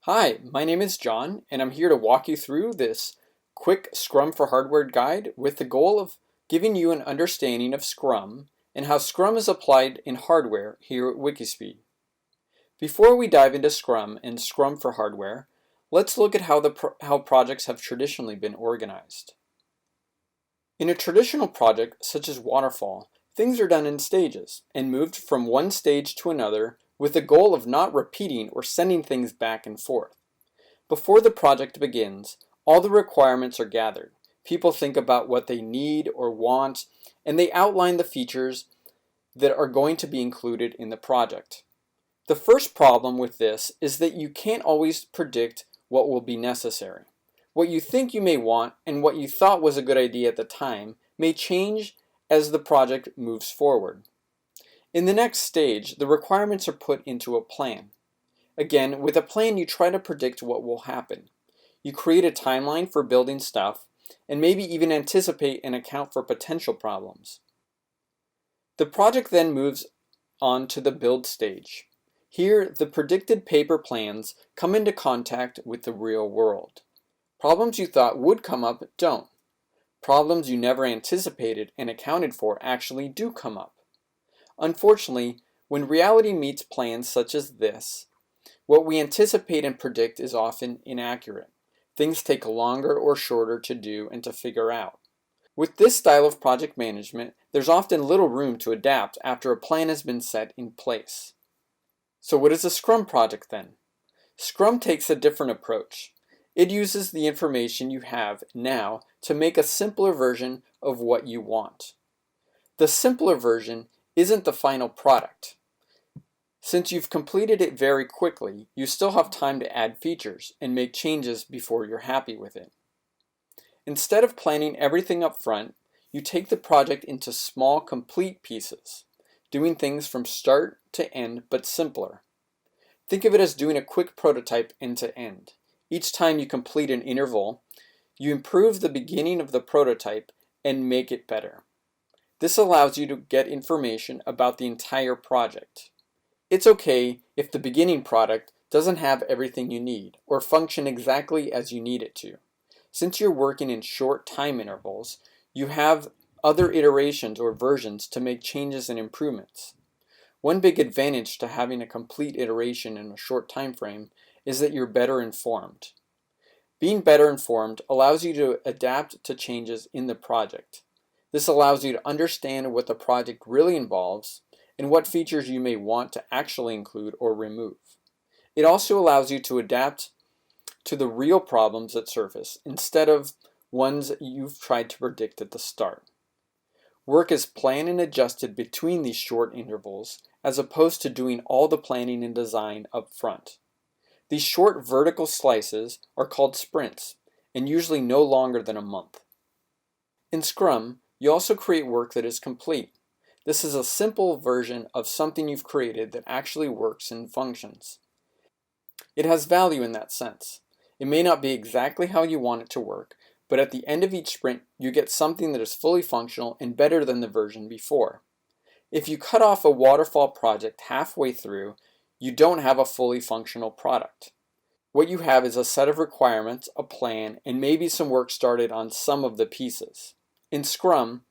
Hi, my name is John, and I'm here to walk you through this quick Scrum for Hardware guide with the goal of giving you an understanding of Scrum and how Scrum is applied in hardware here at Wikispeed. Before we dive into Scrum and Scrum for Hardware, let's look at how projects have traditionally been organized. In a traditional project, such as Waterfall, things are done in stages and moved from one stage to another with the goal of not repeating or sending things back and forth. Before the project begins, all the requirements are gathered. People think about what they need or want, and they outline the features that are going to be included in the project. The first problem with this is that you can't always predict what will be necessary. What you think you may want and what you thought was a good idea at the time may change as the project moves forward. In the next stage, the requirements are put into a plan. Again, with a plan you try to predict what will happen. You create a timeline for building stuff and maybe even anticipate and account for potential problems. The project then moves on to the build stage. Here, the predicted paper plans come into contact with the real world. Problems you thought would come up don't. Problems you never anticipated and accounted for actually do come up. Unfortunately, when reality meets plans such as this, what we anticipate and predict is often inaccurate. Things take longer or shorter to do and to figure out. With this style of project management, there's often little room to adapt after a plan has been set in place. So what is a Scrum project then? Scrum takes a different approach. It uses the information you have now to make a simpler version of what you want. The simpler version isn't the final product. Since you've completed it very quickly, you still have time to add features and make changes before you're happy with it. Instead of planning everything up front, you take the project into small, complete pieces, doing things from start to end but simpler. Think of it as doing a quick prototype end to end. Each time you complete an interval, you improve the beginning of the prototype and make it better. This allows you to get information about the entire project. It's okay if the beginning product doesn't have everything you need or function exactly as you need it to. Since you're working in short time intervals, you have other iterations or versions to make changes and improvements. One big advantage to having a complete iteration in a short time frame is that you're better informed. Being better informed allows you to adapt to changes in the project. This allows you to understand what the project really involves and what features you may want to actually include or remove. It also allows you to adapt to the real problems that surface instead of ones you've tried to predict at the start. Work is planned and adjusted between these short intervals as opposed to doing all the planning and design up front. These short vertical slices are called sprints and usually no longer than a month. In Scrum, you also create work that is complete. This is a simple version of something you've created that actually works and functions. It has value in that sense. It may not be exactly how you want it to work, but at the end of each sprint, you get something that is fully functional and better than the version before. If you cut off a waterfall project halfway through, you don't have a fully functional product. What you have is a set of requirements, a plan, and maybe some work started on some of the pieces. In Scrum,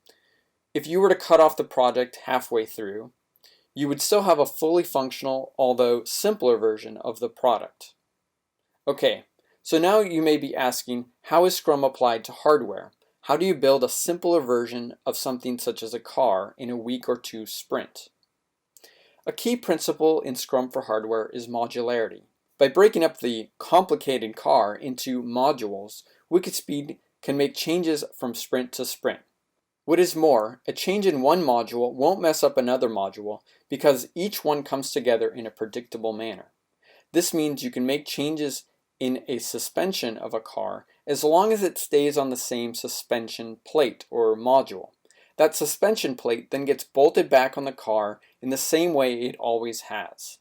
if you were to cut off the project halfway through, you would still have a fully functional, although simpler version of the product. Okay, so now you may be asking, how is Scrum applied to hardware? How do you build a simpler version of something such as a car in a week or two sprint? A key principle in Scrum for hardware is modularity. By breaking up the complicated car into modules, Wikispeed can make changes from sprint to sprint. What is more, a change in one module won't mess up another module because each one comes together in a predictable manner. This means you can make changes in a suspension of a car as long as it stays on the same suspension plate or module. That suspension plate then gets bolted back on the car in the same way it always has.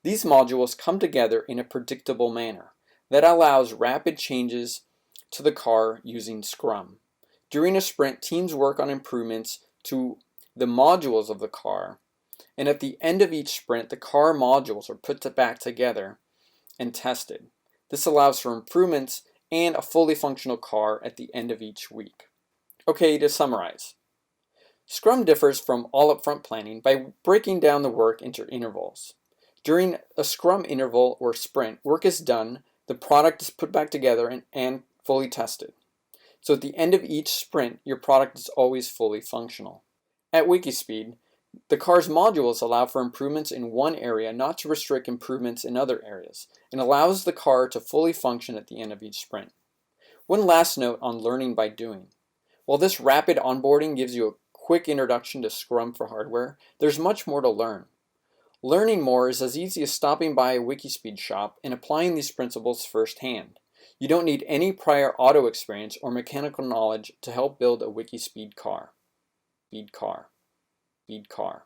These modules come together in a predictable manner that allows rapid changes to the car using Scrum. During a sprint, teams work on improvements to the modules of the car, and at the end of each sprint, the car modules are put back together and tested. This allows for improvements and a fully functional car at the end of each week. Okay, to summarize. Scrum differs from all upfront planning by breaking down the work into intervals. During a Scrum interval or sprint, work is done, the product is put back together and fully tested. So at the end of each sprint, your product is always fully functional. At Wikispeed, the car's modules allow for improvements in one area not to restrict improvements in other areas, and allows the car to fully function at the end of each sprint. One last note on learning by doing. While this rapid onboarding gives you a quick introduction to Scrum for hardware, there's much more to learn. Learning more is as easy as stopping by a Wikispeed shop and applying these principles firsthand. You don't need any prior auto experience or mechanical knowledge to help build a Wikispeed car. Speed car.